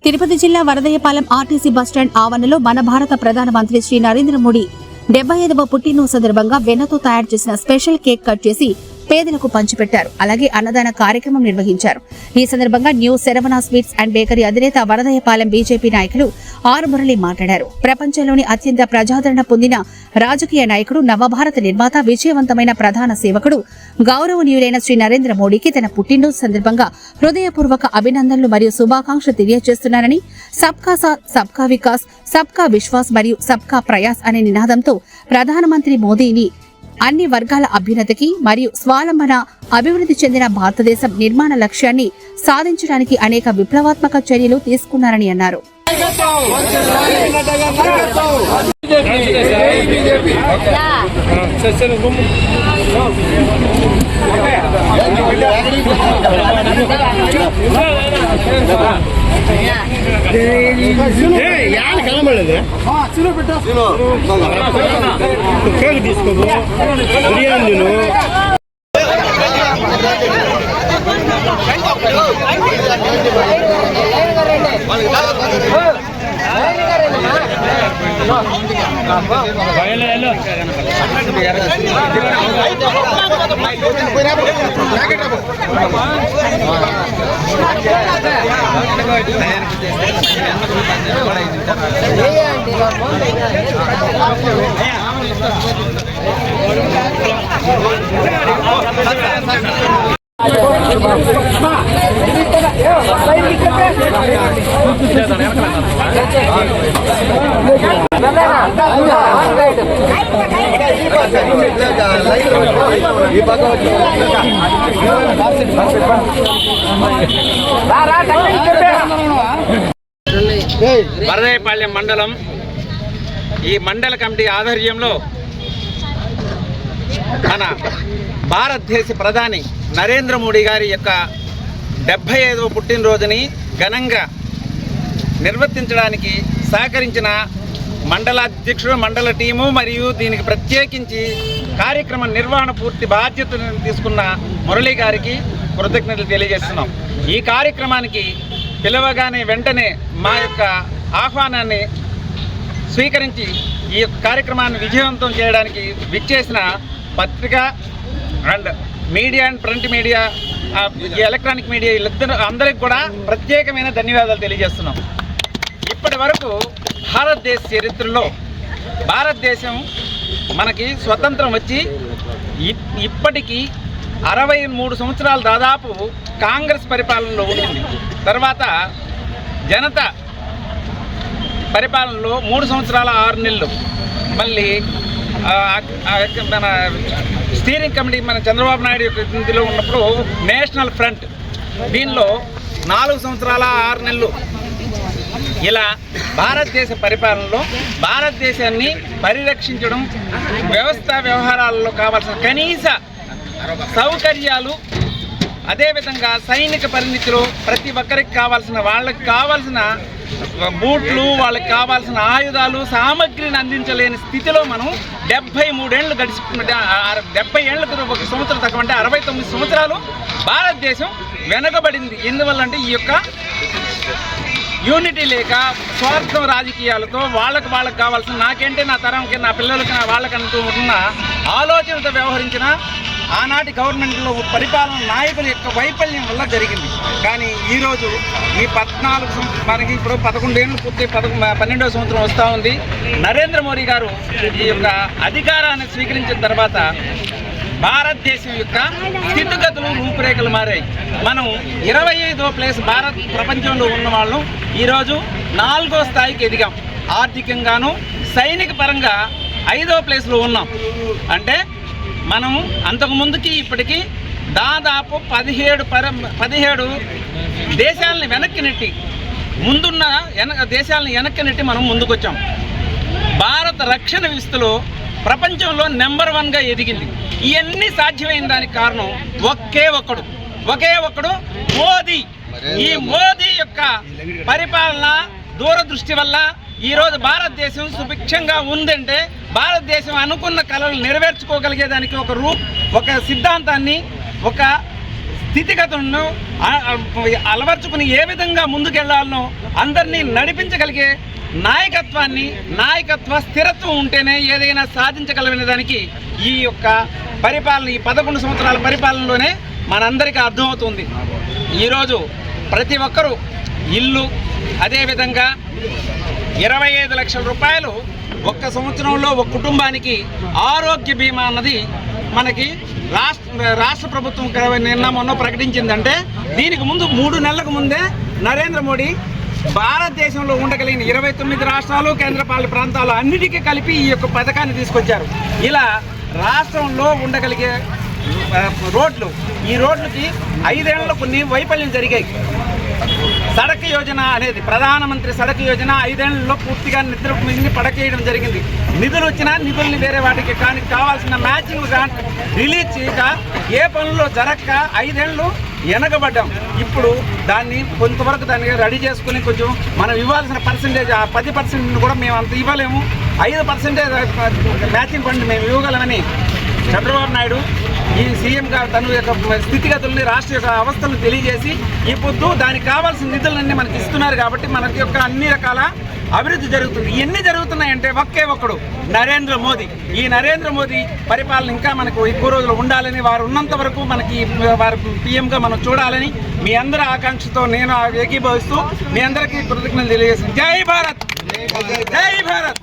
తిరుపతి జిల్లా Varadayyapalem RTC bus stand ఆవరణలో మన భారత ప్రధానమంత్రి శ్రీ నరేంద్ర మోడీ 75వ పుట్టినరోజు సందర్భంగా వెన్నతో తయారు చేసిన స్పెషల్ కేక్ కట్ చేసి పేదలకు పంచిపెట్టారు. అలాగే అన్నదాన కార్యక్రమం నిర్వహించారు. ఈ సందర్భంగా new Saravana sweets and bakery అధినేత వరదయ్యపాలెం బీజేపీ నాయకులు ఆర్ మురళి మాట్లాడారు. ప్రపంచంలోని అత్యంత ప్రజాదరణ పొందిన రాజకీయ నాయకుడు, నవభారత నిర్మాత, విజయవంతమైన ప్రధాన సేవకుడు, గౌరవనీయులైన శ్రీ నరేంద్ర మోడీకి తన పుట్టినరోజు సందర్భంగా హృదయపూర్వక అభినందనలు మరియు శుభాకాంక్షలు తెలియజేస్తున్నానని సబ్కా సాత్, సబ్కా వికాస్, సబ్కా విశ్వాస్ మరియు సబ్కా ప్రయాస్ అనే నినాదంతో ప్రధానమంత్రి మోదీని అన్ని వర్గాల అభ్యున్నతికి మరియు స్వావలంబన అభివృద్ధి చెందిన భారతదేశం నిర్మాణ లక్ష్యాన్ని సాధించడానికి అనేక విప్లవాత్మక చర్యలు తీసుకున్నారని అన్నారు. వరదయ్యపాలెం మండలం ఈ మండల కమిటీ ఆధ్వర్యంలో మన భారతదేశ ప్రధాని నరేంద్ర మోడీ గారి యొక్క 75వ పుట్టినరోజుని ఘనంగా నిర్వర్తించడానికి సహకరించిన మండలాధ్యక్షుడు, మండల టీము మరియు దీనికి ప్రత్యేకించి కార్యక్రమ నిర్వహణ పూర్తి బాధ్యతను తీసుకున్న మురళి గారికి కృతజ్ఞతలు తెలియజేస్తున్నాం. ఈ కార్యక్రమానికి పిలవగానే వెంటనే మా యొక్క ఆహ్వానాన్ని స్వీకరించి ఈ యొక్క కార్యక్రమాన్ని విజయవంతం చేయడానికి విచ్చేసిన పత్రిక and media and print media, electronic media అందరికి కూడా ప్రత్యేకమైన ధన్యవాదాలు తెలియజేస్తున్నాం. ఇప్పటి వరకు భారతదేశ చరిత్రలో భారతదేశం మనకి స్వతంత్రం వచ్చి ఇప్పటికీ 63 సంవత్సరాలు దాదాపు కాంగ్రెస్ పరిపాలనలో ఉండింది. తర్వాత జనతా పరిపాలనలో 3 సంవత్సరాల 6 నెలలు, మళ్ళీ మన స్టీరింగ్ కమిటీ మన చంద్రబాబు నాయుడు యొక్క ఇంటిలో ఉన్నప్పుడు నేషనల్ ఫ్రంట్, దీనిలో 4 సంవత్సరాల 6 నెలలు. ఇలా భారతదేశ పరిపాలనలో భారతదేశాన్ని పరిరక్షించడం, వ్యవస్థ వ్యవహారాలలో కావాల్సిన కనీస సౌకర్యాలు, అదేవిధంగా సైనిక పరిణితిలో ప్రతి ఒక్కరికి వాళ్ళకి కావాల్సిన బూట్లు, వాళ్ళకి కావాల్సిన ఆయుధాలు, సామగ్రిని అందించలేని స్థితిలో మనం 73 ఏళ్ళు గడిచి 70 ఏళ్ళకు ఒక సంవత్సరం తక్కువ అంటే 69 సంవత్సరాలు భారతదేశం వెనకబడింది. ఎందువల్లంటే ఈ యొక్క యూనిటీ లేక స్వార్థం రాజకీయాలతో వాళ్ళకి కావాల్సిన నాకేంటే నా తరంకి, నా పిల్లలకి, నా వాళ్ళకంటూ ఉన్న ఆలోచనతో వ్యవహరించిన ఆనాటి గవర్నమెంట్లో పరిపాలన నాయకుల యొక్క వైఫల్యం వల్ల జరిగింది. కానీ ఈరోజు ఈ 14 మనకి ఇప్పుడు 11 ఏళ్ళు పూర్తి 12వ సంవత్సరం వస్తూ ఉంది. నరేంద్ర మోడీ గారు ఈ యొక్క అధికారాన్ని స్వీకరించిన తర్వాత భారతదేశం యొక్క స్థితిగతులు, రూపురేఖలు మారాయి. మనం 25వ ప్లేస్ ప్రపంచంలో ఉన్న వాళ్ళం ఈరోజు 4వ స్థాయికి ఎదిగాం. ఆర్థికంగాను సైనిక పరంగా 5వ ప్లేస్లో ఉన్నాం. అంటే మనం అంతకుముందుకి ఇప్పటికీ దాదాపు 17 దేశాలని వెనక్కి నెట్టి, ముందున్న దేశాలను వెనక్కి నెట్టి మనం ముందుకొచ్చాం. భారత రక్షణ వ్యవస్థలో ప్రపంచంలో నెంబర్ 1గా ఎదిగింది. ఇవన్నీ సాధ్యమైన దానికి కారణం ఒకే ఒక్కడు మోదీ. ఈ మోదీ యొక్క పరిపాలన దూరదృష్టి వల్ల ఈరోజు భారతదేశం సుభిక్షంగా ఉందంటే భారతదేశం అనుకున్న కలలు నెరవేర్చుకోగలిగేదానికి ఒక సిద్ధాంతాన్ని, ఒక స్థితిగతులను అలవర్చుకుని ఏ విధంగా ముందుకెళ్లాలనో అందరినీ నడిపించగలిగే నాయకత్వ స్థిరత్వం ఉంటేనే ఏదైనా సాధించగలిగిన దానికి ఈ యొక్క పరిపాలన, ఈ 11 సంవత్సరాల పరిపాలనలోనే మనందరికీ అర్థమవుతుంది. ఈరోజు ప్రతి ఒక్కరూ ఇల్లు, అదేవిధంగా 25 లక్షల రూపాయలు ఒక్క సంవత్సరంలో ఒక కుటుంబానికి ఆరోగ్య బీమా అన్నది మనకి రాష్ట్ర ప్రభుత్వం నిన్న మొన్న ప్రకటించిందంటే, దీనికి ముందు 3 నెలలకు ముందే నరేంద్ర మోడీ భారతదేశంలో ఉండగలిగిన 29 రాష్ట్రాలు, కేంద్రపాలిత ప్రాంతాలు అన్నిటికీ కలిపి ఈ యొక్క పథకాన్ని తీసుకొచ్చారు. ఇలా రాష్ట్రంలో ఉండగలిగే రోడ్లు, ఈ రోడ్లకి 5 ఏళ్లలో కొన్ని వైఫల్యం జరిగాయి. సడక్ యోజన అనేది, ప్రధానమంత్రి సడక్ యోజన 5 ఏళ్లలో పూర్తిగా నిద్రపోయింది, పడకేయడం జరిగింది. నిధులు వచ్చినా నిధుల్ని వేరే వాటికి కానీ కావాల్సిన మ్యాచింగ్ గ్రాంట్ రిలీజ్ చేయక ఏ పనుల్లో జరగక 5 ఏళ్ళు వెనకబడ్డాం. ఇప్పుడు దాన్ని కొంతవరకు దాన్ని రెడీ చేసుకుని కొంచెం మనం ఇవ్వాల్సిన పర్సంటేజ్ 10% కూడా మేము అంత ఇవ్వలేము, 5% మ్యాచింగ్ ఫండ్ మేము ఇవ్వగలమని చంద్రబాబు నాయుడు ఈ సీఎం గారు తన యొక్క స్థితిగతుల్ని, రాష్ట్ర యొక్క అవస్థలను తెలియజేసి ఈ పొద్దు దానికి కావాల్సిన నిధులన్నీ మనకి ఇస్తున్నారు. కాబట్టి మనకి యొక్క అన్ని రకాల అభివృద్ధి జరుగుతుంది. ఇవన్నీ జరుగుతున్నాయంటే ఒకే ఒక్కడు నరేంద్ర మోదీ. ఈ నరేంద్ర మోదీ పరిపాలన ఇంకా మనకు ఎక్కువ రోజులు ఉండాలని, వారు ఉన్నంత వరకు మనకి వారు పీఎంగా మనం చూడాలని మీ అందరి ఆకాంక్షతో నేను ఏకీభవిస్తూ మీ అందరికీ కృతజ్ఞతలు తెలియజేస్తాను. జై భారత్, జై భారత్.